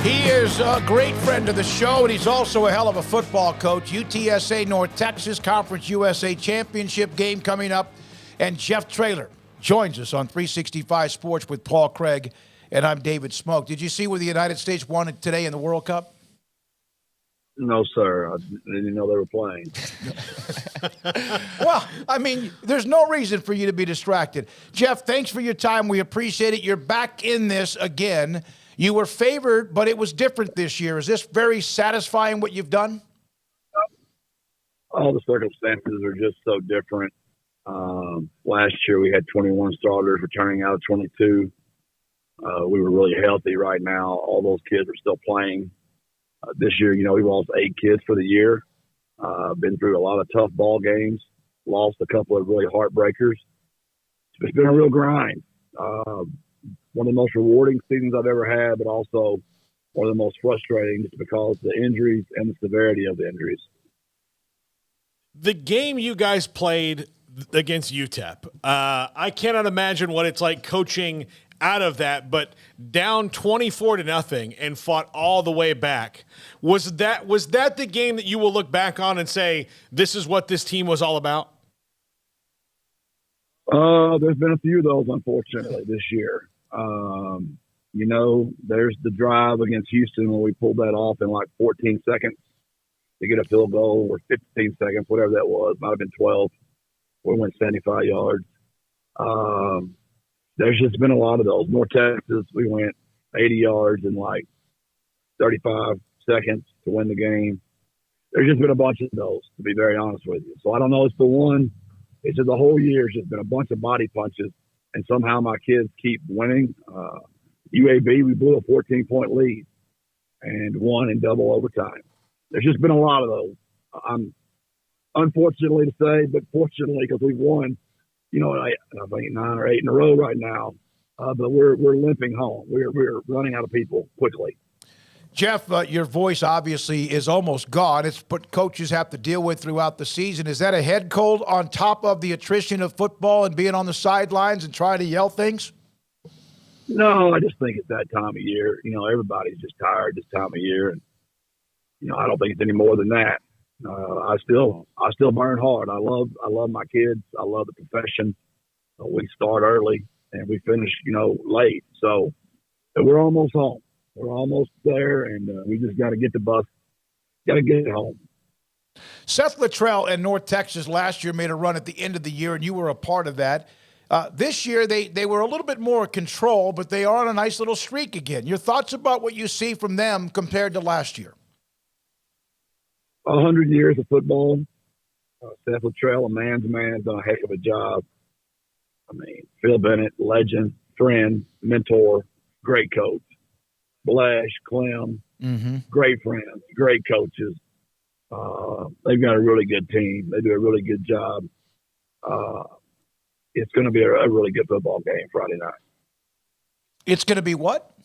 He is a great friend of the show, and he's also a hell of a football coach. UTSA North Texas Conference USA Championship game coming up. And Jeff Traylor joins us on 365 Sports with Paul Craig, and I'm David Smoak. Did you see where the United States won it today in the World Cup? No, sir. I didn't know they were playing. Well, I mean, there's no reason for you to be distracted. Jeff, thanks for your time. We appreciate it. You're back in this again. You were favored, but it was different this year. Is this very satisfying what you've done? All the circumstances are just so different. Last year we had 21 starters returning out of 22. We were really healthy right now. All those kids are still playing. This year, we lost 8 kids for the year. Been through a lot of tough ball games. Lost a couple of really heartbreakers. It's been a real grind. One of the most rewarding seasons I've ever had, but also one of the most frustrating just because of the injuries and the severity of the injuries. The game you guys played against UTEP, I cannot imagine what it's like coaching out of that, but down 24-0 and fought all the way back. Was that the game that you will look back on and say, this is what this team was all about? There's been a few of those, unfortunately, this year. There's the drive against Houston when we pulled that off in like 14 seconds to get a field goal, or 15 seconds, whatever that was. Might have been 12. We went 75 yards. There's just been a lot of those. North Texas, we went 80 yards in like 35 seconds to win the game. There's just been a bunch of those, to be very honest with you. So I don't know it's the one. It's just the whole year. It's just been a bunch of body punches, and somehow my kids keep winning. UAB, we blew a 14-point lead and won in double overtime. There's just been a lot of those. I'm unfortunately to say, but fortunately because we've won, I think 9 or 8 in a row right now. But we're limping home. We're running out of people quickly. Jeff, your voice obviously is almost gone. It's what coaches have to deal with throughout the season. Is that a head cold on top of the attrition of football and being on the sidelines and trying to yell things? No, I just think it's that time of year. Everybody's just tired this time of year. And, I don't think it's any more than that. I still burn hard. I love my kids. I love the profession. We start early and we finish, late. So we're almost home. We're almost there, and we just got to get the bus, got to get it home. Seth Luttrell and North Texas last year made a run at the end of the year, and you were a part of that. This year, they were a little bit more control, but they are on a nice little streak again. Your thoughts about what you see from them compared to last year? 100 years of football. Seth Luttrell, a man's man, has done a heck of a job. Phil Bennett, legend, friend, mentor, great coach. Blash, Clem, great friends, great coaches. They've got a really good team. They do a really good job. It's going to be a really good football game Friday night. It's going to be what?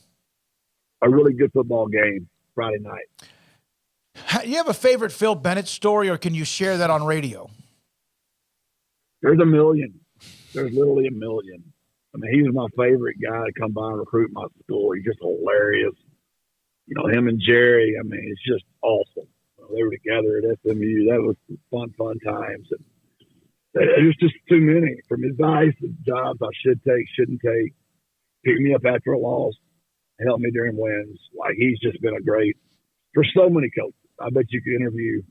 A really good football game Friday night. You have a favorite Phil Bennett story, or can you share that on radio? There's a million. There's literally a million. He was my favorite guy to come by and recruit my school. He's just hilarious. Him and Jerry, it's just awesome. They were together at SMU. That was fun times. And it was just too many. From advice and jobs I should take, shouldn't take, pick me up after a loss, help me during wins. He's just been a great, for so many coaches. I bet you could interview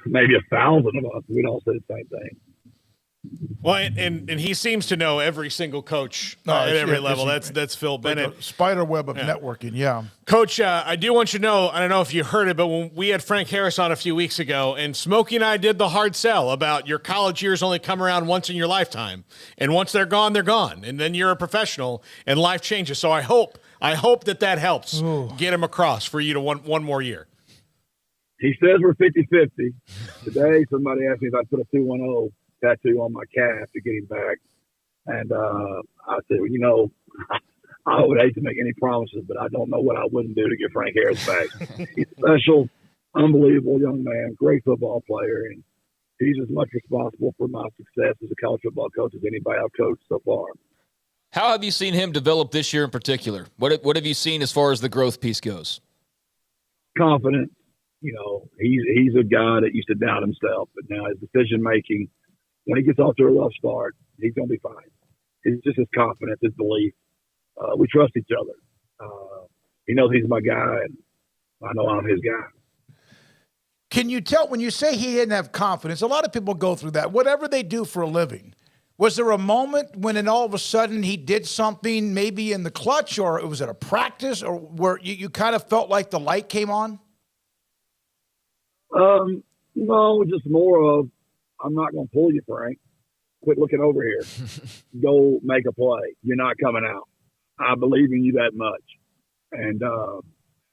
maybe 1,000 of us. We'd all say the same thing. Well, and he seems to know every single coach at every level. That's Phil Bennett. Spider web of networking, yeah. Coach, I do want you to know, I don't know if you heard it, but when we had Frank Harris on a few weeks ago, and Smokey and I did the hard sell about your college years only come around once in your lifetime. And once they're gone, they're gone. And then you're a professional, and life changes. So I hope that helps get him across for you to one more year. He says we're 50-50. Today, somebody asked me if I put a 210 tattoo on my calf to get him back. And I said, I would hate to make any promises, but I don't know what I wouldn't do to get Frank Harris back. He's a special, unbelievable young man, great football player, and he's as much responsible for my success as a college football coach as anybody I've coached so far. How have you seen him develop this year in particular? What have you seen as far as the growth piece goes? confidence. He's a guy that used to doubt himself, but now his decision making, when he gets off to a rough start, he's going to be fine. It's just his confidence, his belief. We trust each other. He knows he's my guy, and I know I'm his guy. Can you tell, when you say he didn't have confidence, a lot of people go through that, whatever they do for a living. Was there a moment when then all of a sudden he did something maybe in the clutch, or it was at a practice, or where you kind of felt like the light came on? No, just more of, I'm not going to pull you, Frank. Quit looking over here. Go make a play. You're not coming out. I believe in you that much. And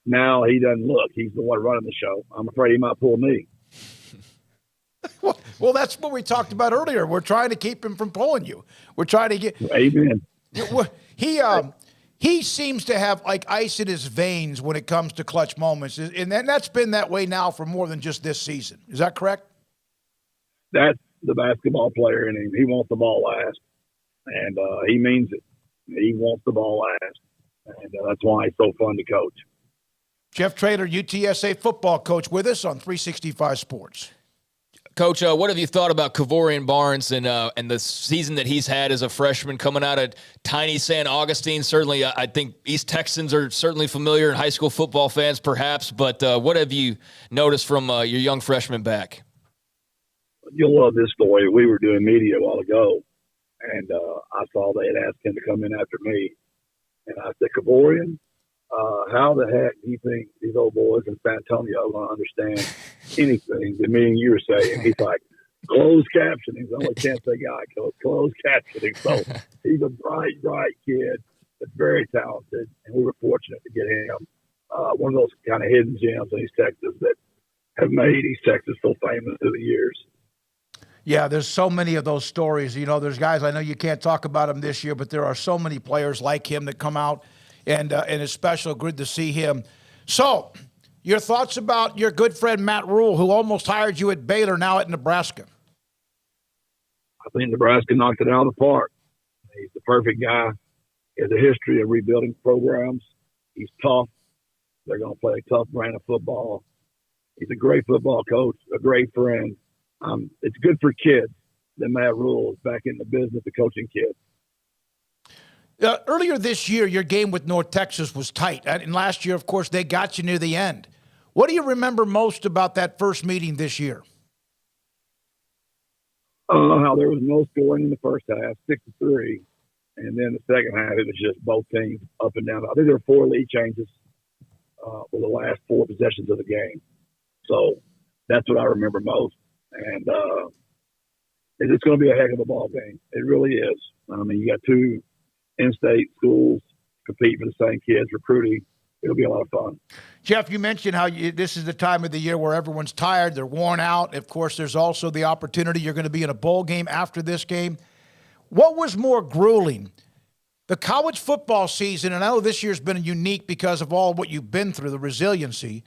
now he doesn't look. He's the one running the show. I'm afraid he might pull me. Well, that's what we talked about earlier. We're trying to keep him from pulling you. We're trying to get. Amen. He seems to have like ice in his veins when it comes to clutch moments, and that's been that way now for more than just this season. Is that correct? That's the basketball player in him. He wants the ball last, and he means it. He wants the ball last, and that's why he's so fun to coach. Jeff Traylor, UTSA football coach, with us on 365 Sports. Coach, what have you thought about Kavorian Barnes and the season that he's had as a freshman coming out of tiny San Augustine? Certainly, I think East Texans are certainly familiar, and high school football fans perhaps, but what have you noticed from your young freshman back? You'll love this story. We were doing media a while ago, and I saw they had asked him to come in after me. And I said, Kavorian, how the heck do you think these old boys in San Antonio are going to understand anything that me and you were saying? He's like, closed captioning. The only chance they got, closed captioning. So he's a bright kid that's very talented, and we were fortunate to get him. One of those kind of hidden gems in East Texas that have made East Texas so famous through the years. Yeah, there's so many of those stories. There's guys, I know you can't talk about them this year, but there are so many players like him that come out, and it's special, good to see him. So, your thoughts about your good friend Matt Rule, who almost hired you at Baylor, now at Nebraska? I think Nebraska knocked it out of the park. He's the perfect guy. He has a history of rebuilding programs. He's tough. They're going to play a tough brand of football. He's a great football coach, a great friend. It's good for kids that Matt Rule is back in the business of coaching kids. Earlier this year, your game with North Texas was tight. And last year, of course, they got you near the end. What do you remember most about that first meeting this year? How there was no scoring in the first half, 6-3. And then the second half, it was just both teams up and down. I think there were 4 lead changes for the last 4 possessions of the game. So that's what I remember most. And it's going to be a heck of a ball game. It really is. I mean, you got 2 in-state schools compete for the same kids, recruiting. It'll be a lot of fun. Jeff, you mentioned how this is the time of the year where everyone's tired, they're worn out. Of course, there's also the opportunity you're going to be in a bowl game after this game. What was more grueling, the college football season, and I know this year's been unique because of all what you've been through, the resiliency,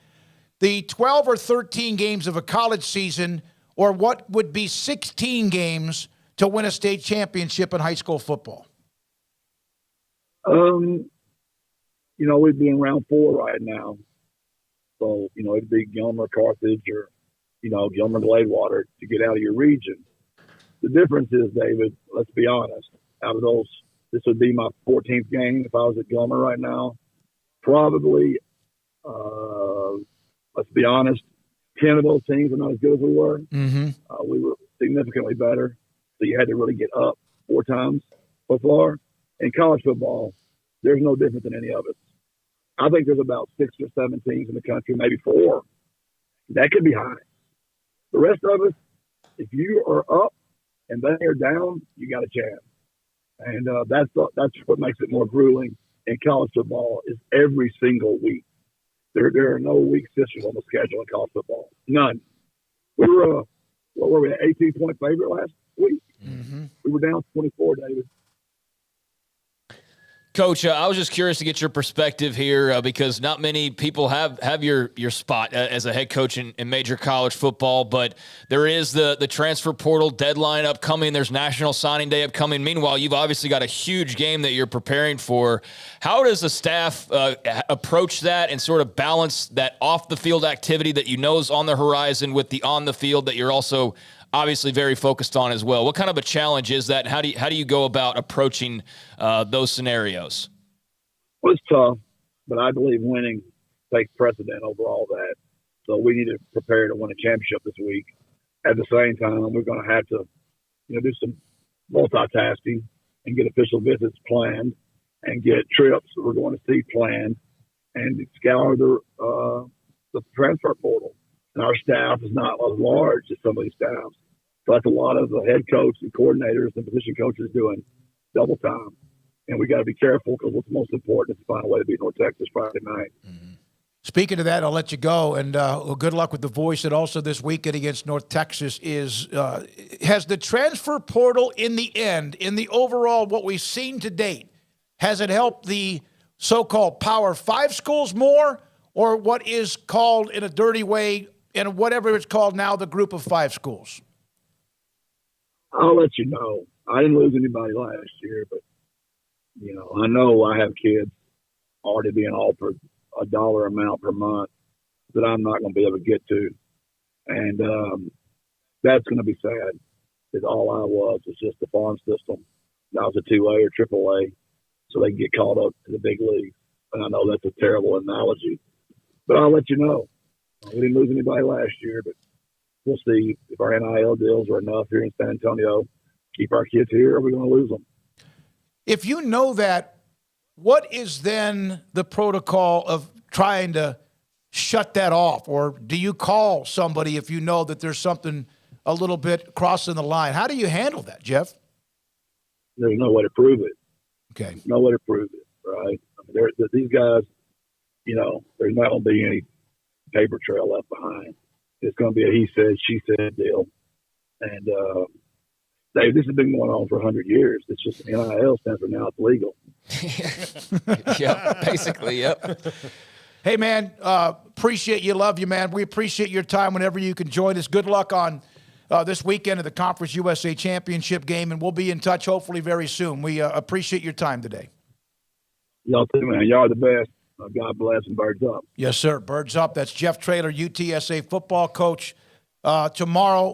the 12 or 13 games of a college season, or what would be 16 games to win a state championship in high school football? We'd be in round 4 right now. So, it'd be Gilmer, Carthage, or, Gilmer, Gladewater to get out of your region. The difference is, David, let's be honest, out of those, this would be my 14th game if I was at Gilmer right now. Probably, let's be honest, 10 of those teams are not as good as we were. Mm-hmm. We were significantly better. So you had to really get up 4 times so far. In college football, there's no different than any of us. I think there's about 6 or 7 teams in the country, maybe 4. That could be high. The rest of us, if you are up and they are down, you got a chance. And that's what makes it more grueling in college football is every single week. There are no weak sisters on the schedule in college football. None. We were, 18-point favorite last week? Mm-hmm. We were down 24, David. Coach, I was just curious to get your perspective here because not many people have your spot as a head coach in major college football, but there is the transfer portal deadline upcoming. There's National Signing Day upcoming. Meanwhile, you've obviously got a huge game that you're preparing for. How does the staff approach that and sort of balance that off-the-field activity that you know is on the horizon with the on-the-field that you're also obviously very focused on as well? What kind of a challenge is that? How do you go about approaching those scenarios? Well, it's tough, but I believe winning takes precedent over all that. So we need to prepare to win a championship this week. At the same time, we're going to have to, do some multitasking and get official visits planned and get trips that we're going to see planned and scour the transfer portal. And our staff is not as large as some of these staffs. So that's a lot of the head coach and coordinators and position coaches doing double time. And we got to be careful because what's most important is to find a way to beat North Texas Friday night. Mm-hmm. Speaking of that, I'll let you go. And good luck with the voice. And also this weekend against North Texas has the transfer portal in the end, in the overall, what we've seen to date, has it helped the so-called Power 5 schools more, or what is called in a dirty way, and whatever it's called now, the Group of 5 schools? I'll let you know. I didn't lose anybody last year, but, I know I have kids already being offered a dollar amount per month that I'm not going to be able to get to. And that's going to be sad. Because all I was just the farm system. I was a 2A or AAA, so they can get called up to the big leagues. And I know that's a terrible analogy, but I'll let you know. We didn't lose anybody last year, but we'll see if our NIL deals are enough here in San Antonio. Keep our kids here, or we're going to lose them. If you know that, what is then the protocol of trying to shut that off? Or do you call somebody if you know that there's something a little bit crossing the line? How do you handle that, Jeff? There's no way to prove it. Okay. No way to prove it, right? I mean, these guys, there's not going to be any paper trail left behind. It's going to be a he said, she said deal. And, Dave, this has been going on for 100 years. It's just NIL stands for now it's legal. Yeah, basically, yep. Hey, man, appreciate you. Love you, man. We appreciate your time whenever you can join us. Good luck on this weekend of the Conference USA Championship game, and we'll be in touch hopefully very soon. We appreciate your time today. Y'all too, man. Y'all are the best. God bless and birds up. Yes, sir. Birds up. That's Jeff Traylor, UTSA football coach. Tomorrow,